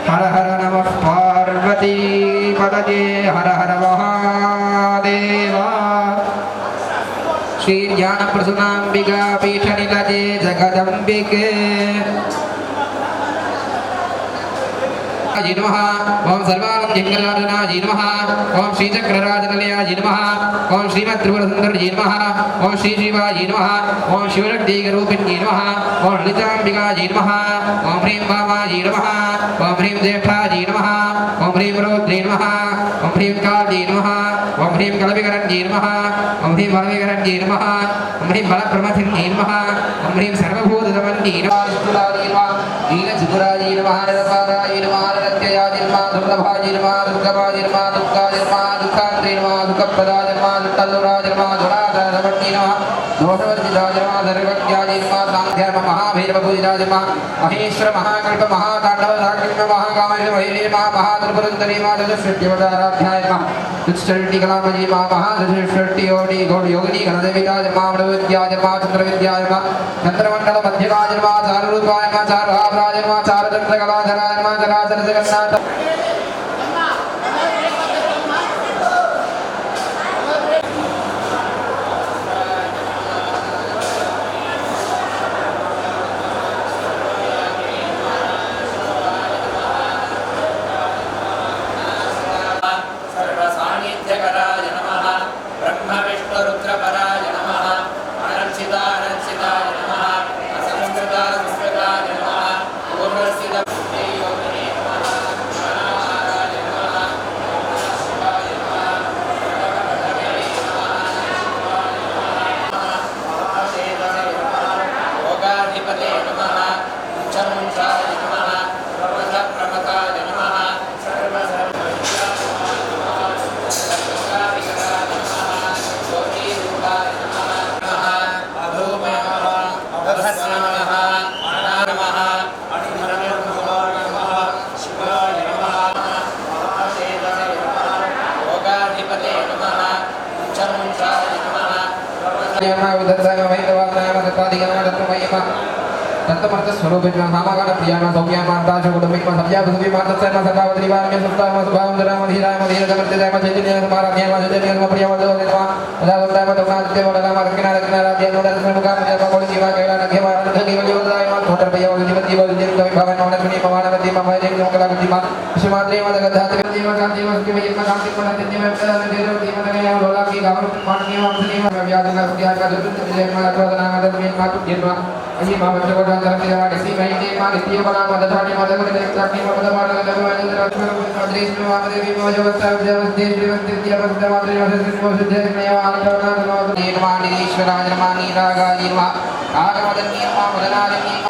हर हर नमः पार्वती पतये हर हर महादेव श्री ज्ञान प्रसूनांबिका पीठ निलये जगदंबिके नमः ओम सर्वानंदराजनाय नमः ओम श्री चक्रराजनलयाय नमः ओम श्रीमत् त्रिपुरसुंदरी नमः ओम श्री शिवाय नमः ओम शिवशक्तिरूपिण्यै नमः ओम ललितांबिकायै नमः ओम ह्रीं वामाय नमः ओम ह्रीं ज्येष्ठाय नमः ओम ह्रीं रुद्रे नमः ओम ह्रीं काली नमः ओम ह्रीं कलविकरण्यै नमः ओम ह्रीं बलविकरण्यै नमः ओम ह्रीं बलप्रमथिन्यै नमः ओम ह्रीं सर्वभूतदमन्यै नमः नीलचतुराय नमः नरपाराय नमः नरत्ययाय नमः दुर्लभाय नमः दुर्गमाय नमः दुःखाय नमः दुःखान्त्रे नमः दुःखप्रदाय नमः दुःखन्दुराय नमः दुराधरवन्ये नमः दोषवर्जिताय नमः सर्वज्ञाय नमः साङ्ख्याय नमः महाभैरवपूजिताय नमः महेश्वर महाकल्प महाताण्डव साक्षिण्य महाकामेश महेश्वरी नमः महात्रिपुरसुन्दरी नमः चतुष्षष्ट्यवताराध्याय नमः चतुष्षष्टिकलामयी नमः महाचतुष्षष्टियोगी गौरयोगिनी गणदेविताय नमः वृद्विद्याय नमः चन्द्रविद्याय नमः चन्द्रमण्डलमध्यकाय नमः चारुरूपाय नमः चारुहाराय नमः चारुचन्द्रकलाधराय नमः चराचर जगन्नाथ स्वरूपिणा हामागान प्रियाना सौम्यामा दाशो कुटुंबिकमा सब्या भुजि मातस्यमा सदावदि वार्य सुप्तामा सुभावं दराम धीराम धीर समर्थिताम चैतन्य समाराध्यमा चैतन्य प्रियम देवदेवा उदागताम तोनादित्य वदनाम रक्षिणा रक्षिणा राज्य नोदस्म मुखाम जप कोळि जीवा कैला नखेवा रंधि वलियोदायमा थोटर भयव जीवति वलिदिन कवि भवन नवनस्मि पवानवति ममयेन नोकलागतिमा श्रीमात्रे मदगधात जीवा कांति वस्ति वयम कांति पनति निमेत्तन देव दीमनया लोलाकी गावं पाणिय वंशनीय व्याधना सुध्या का दुर्गत विजय मला प्रदनाम दत्मेन मातु जन्म अहि मामच कोटा धर्म देवा सी महीने मा नित्य बला मदधानि मदगुण देवतानि मदमार्ग दगवानि दरात्मक मद्रेश मामदेवी मोजवस्ता जवस्ते श्रीवंति विद्यावस्ता मात्रे वसस्ति सिद्धेनया आनंदना नमो नीलवाणी ईश्वराय नमः नीलागाय नमः आगमदन्ये नमः मदनाय नमः